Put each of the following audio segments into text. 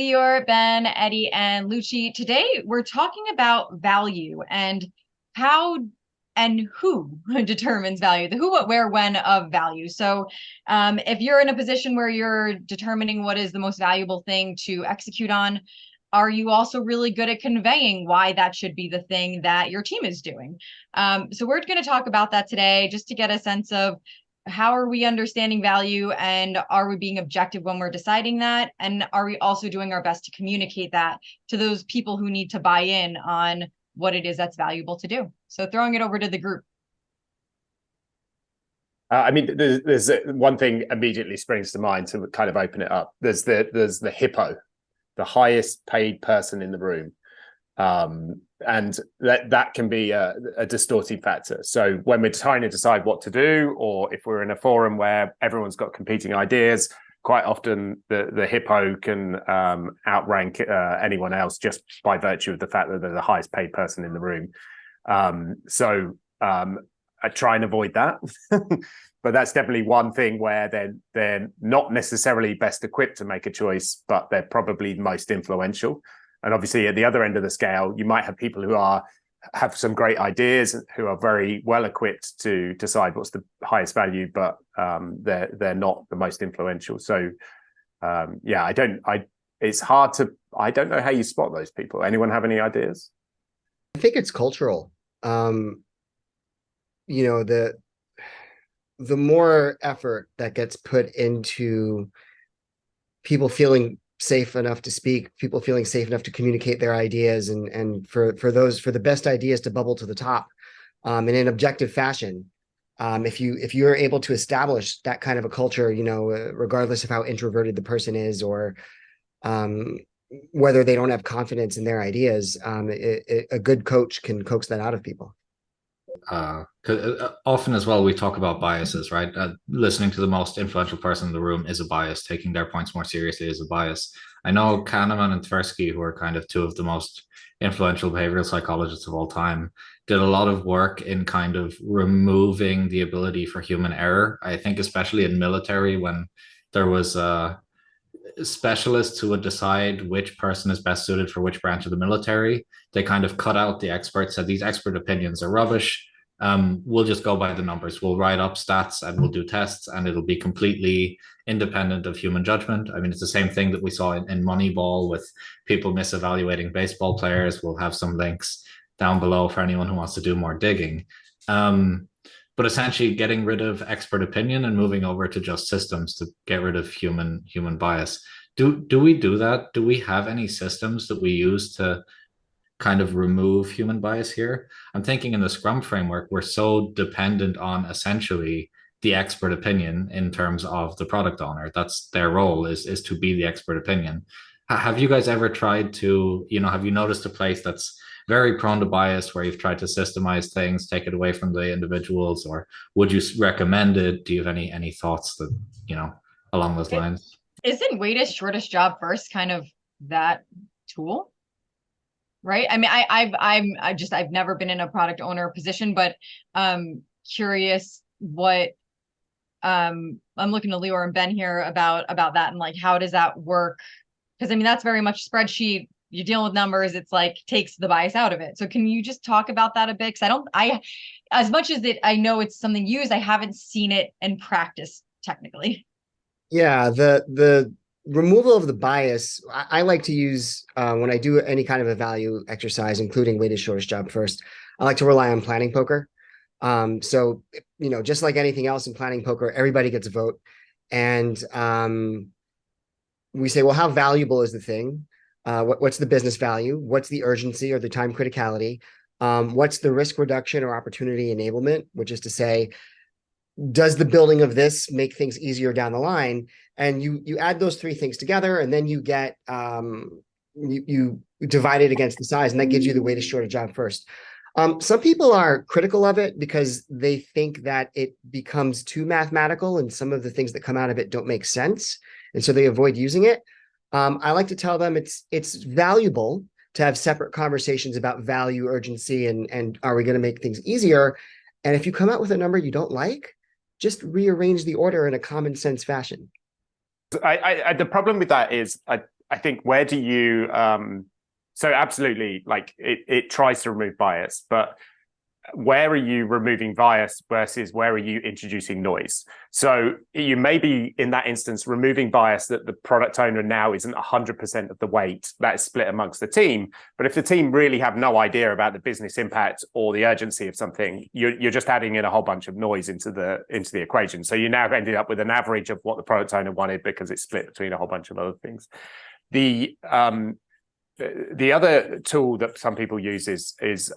Lior, Ben, Eddie, and Lucci. Today, we're talking about value and how and who determines value, the who, what, where, when of value. So if you're in a position where you're determining what is the most valuable thing to execute on, are you also really good at conveying why that should be the thing that your team is doing? So we're going to talk about that today just to get a sense of how are we understanding value, and are we being objective when we're deciding that? And are we also doing our best to communicate that to those people who need to buy in on what it is that's valuable to do? So throwing it over to the group. I mean, there's one thing immediately springs to mind to kind of open it up. There's the HIPPO, the highest paid person in the room. And that can be a distorting factor. So when we're trying to decide what to do, or if we're in a forum where everyone's got competing ideas, quite often the HIPPO can outrank anyone else just by virtue of the fact that they're the highest paid person in the room. I try and avoid that. But that's definitely one thing where they're not necessarily best equipped to make a choice, but they're probably most influential. And obviously, at the other end of the scale, you might have people who have some great ideas, who are very well equipped to decide what's the highest value, but they're not the most influential. So it's hard to. I don't know how you spot those people. Anyone have any ideas? I think it's cultural. The more effort that gets put into people feeling safe enough to speak, people feeling safe enough to communicate their ideas, and for the best ideas to bubble to the top in an objective fashion. If you're able to establish that kind of a culture, regardless of how introverted the person is, or whether they don't have confidence in their ideas, a good coach can coax that out of people. Often as well, we talk about biases, right? Listening to the most influential person in the room is a bias. Taking their points more seriously is a bias. I know Kahneman and Tversky, who are kind of two of the most influential behavioral psychologists of all time, did a lot of work in kind of removing the ability for human error. I think especially in military, when there was specialists who would decide which person is best suited for which branch of the military, they kind of cut out the experts, said these expert opinions are rubbish. We'll just go by the numbers. We'll write up stats and we'll do tests, and it'll be completely independent of human judgment. I mean, it's the same thing that we saw in Moneyball with people misevaluating baseball players. We'll have some links down below for anyone who wants to do more digging. But essentially getting rid of expert opinion and moving over to just systems to get rid of human bias. Do we do that? Do we have any systems that we use to kind of remove human bias here? I'm thinking in the Scrum framework, we're so dependent on essentially the expert opinion in terms of the product owner. That's their role, is to be the expert opinion. Have you guys ever tried to, have you noticed a place that's very prone to bias where you've tried to systemize things, take it away from the individuals, or would you recommend it? Do you have any thoughts that, along those lines? Isn't Waitest Shortest Job First kind of that tool? Right. I mean, I've never been in a product owner position, but curious what I'm looking to Lior and Ben here about that, and like, how does that work? Because I mean, that's very much spreadsheet. You're dealing with numbers. It's like takes the bias out of it. So can you just talk about that a bit? Because as much as I know it's something used, I haven't seen it in practice technically. Yeah, the removal of the bias, I like to use when I do any kind of a value exercise, including Waitest Shortest Job First. I like to rely on planning poker. So just like anything else in planning poker, everybody gets a vote, and we say, well, how valuable is the thing? What's the business value? What's the urgency or the time criticality? What's the risk reduction or opportunity enablement, which is to say, does the building of this make things easier down the line? And you add those three things together, and then you get you divide it against the size, and that gives you the Waitest Shortest Job First. Some people are critical of it because they think that it becomes too mathematical, and some of the things that come out of it don't make sense, and so they avoid using it. I like to tell them it's valuable to have separate conversations about value, urgency, and are we going to make things easier? And if you come out with a number you don't like, just rearrange the order in a common sense fashion. The problem with that is I think where do you so absolutely, like it tries to remove bias, but where are you removing bias versus where are you introducing noise? So you may be, in that instance, removing bias that the product owner now isn't 100% of the weight that is split amongst the team. But if the team really have no idea about the business impact or the urgency of something, you're just adding in a whole bunch of noise into the equation. So you now ended up with an average of what the product owner wanted because it's split between a whole bunch of other things. The other tool that some people use is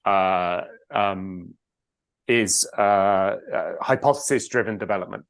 hypothesis-driven development.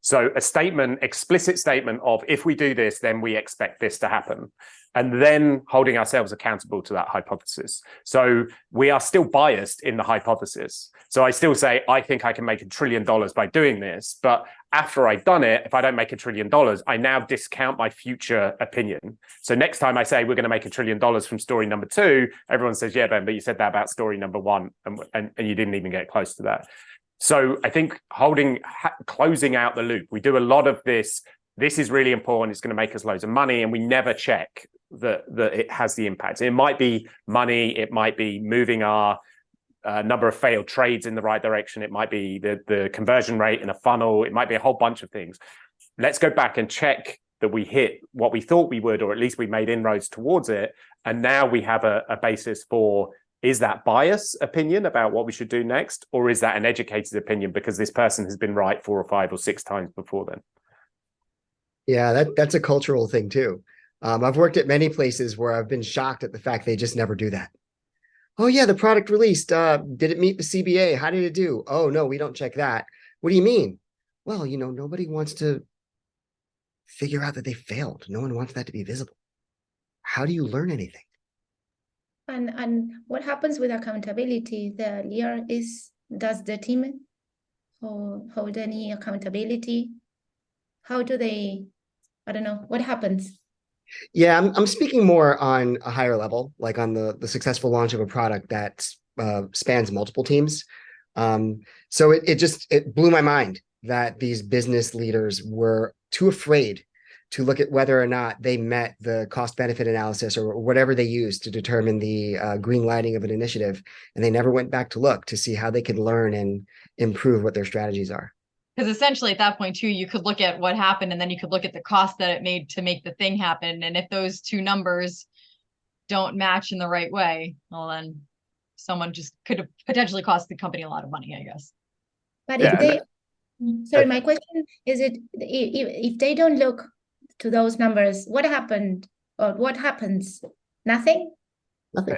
So a statement, explicit statement of, if we do this, then we expect this to happen. And then holding ourselves accountable to that hypothesis. So we are still biased in the hypothesis. So I still say, I think I can make $1 trillion by doing this. But after I've done it, if I don't make $1 trillion, I now discount my future opinion. So next time I say we're going to make $1 trillion from story number 2, everyone says, yeah, Ben, but you said that about story number 1, and you didn't even get close to that. So I think closing out the loop, we do a lot of this. This is really important. It's going to make us loads of money, and we never check that it has the impact. It might be money. It might be moving our number of failed trades in the right direction. It might be the conversion rate in a funnel. It might be a whole bunch of things. Let's go back and check that we hit what we thought we would, or at least we made inroads towards it. And now we have a basis for, is that bias opinion about what we should do next? Or is that an educated opinion because this person has been right 4 or 5 or 6 times before then? Yeah, that's a cultural thing too. I've worked at many places where I've been shocked at the fact they just never do that. Oh yeah, the product released. Did it meet the CBA? How did it do? Oh no, we don't check that. What do you mean? Well, nobody wants to figure out that they failed. No one wants that to be visible. How do you learn anything? And what happens with accountability? Does the team hold any accountability? How do they? I don't know. What happens? Yeah, I'm speaking more on a higher level, like on the successful launch of a product that spans multiple teams. So it blew my mind that these business leaders were too afraid to look at whether or not they met the cost benefit analysis or whatever they used to determine the green lighting of an initiative. And they never went back to look to see how they could learn and improve what their strategies are. Because essentially at that point too, you could look at what happened and then you could look at the cost that it made to make the thing happen. And if those two numbers don't match in the right way, well, then someone just could have potentially cost the company a lot of money, I guess. But sorry, my question is, if they don't look to those numbers, what happened or what happens? Nothing? Nothing.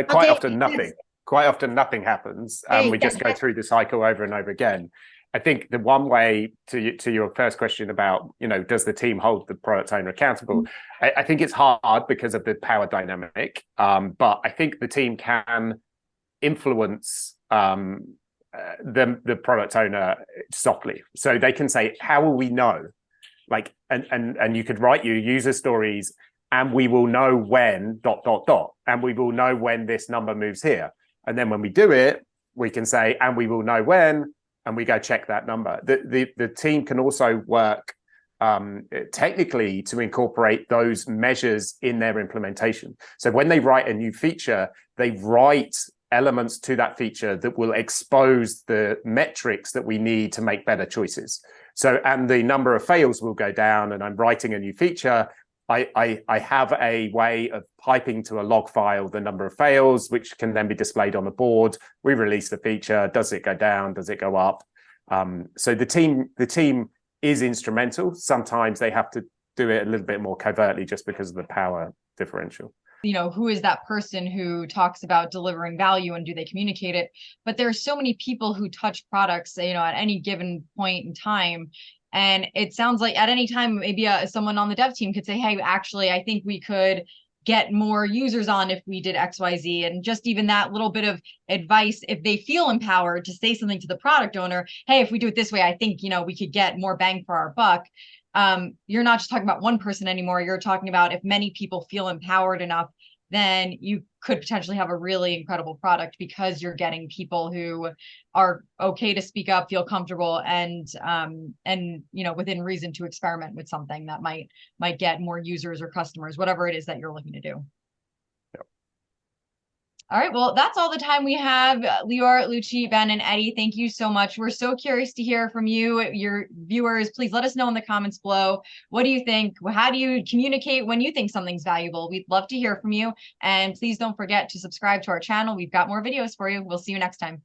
Quite often nothing. Quite often nothing happens. We just go through the cycle over and over again. I think the one way to your first question about, does the team hold the product owner accountable? I think it's hard because of the power dynamic. But I think the team can influence the product owner softly. So they can say, how will we know? Like, and you could write your user stories, and we will know when ... and we will know when this number moves here. And then when we do it, we can say, and we will know when, and we go check that number. The team can also work technically to incorporate those measures in their implementation. So when they write a new feature, they write elements to that feature that will expose the metrics that we need to make better choices. So, and the number of fails will go down, and I'm writing a new feature. I have a way of piping to a log file the number of fails, which can then be displayed on the board. We release the feature. Does it go down? Does it go up? So the team is instrumental. Sometimes they have to do it a little bit more covertly just because of the power differential. Who is that person who talks about delivering value and do they communicate it? But there are so many people who touch products, at any given point in time. And it sounds like at any time, maybe someone on the dev team could say, hey, actually, I think we could get more users on if we did X, Y, Z. And just even that little bit of advice, if they feel empowered to say something to the product owner, hey, if we do it this way, I think, we could get more bang for our buck. You're not just talking about one person anymore. You're talking about if many people feel empowered enough then you could potentially have a really incredible product, because you're getting people who are okay to speak up, feel comfortable, and within reason to experiment with something that might get more users or customers, whatever it is that you're looking to do. All right, well, that's all the time we have. Lior, Lucci, Ben, and Eddie, thank you so much. We're so curious to hear from you, your viewers. Please let us know in the comments below. What do you think? How do you communicate when you think something's valuable? We'd love to hear from you. And please don't forget to subscribe to our channel. We've got more videos for you. We'll see you next time.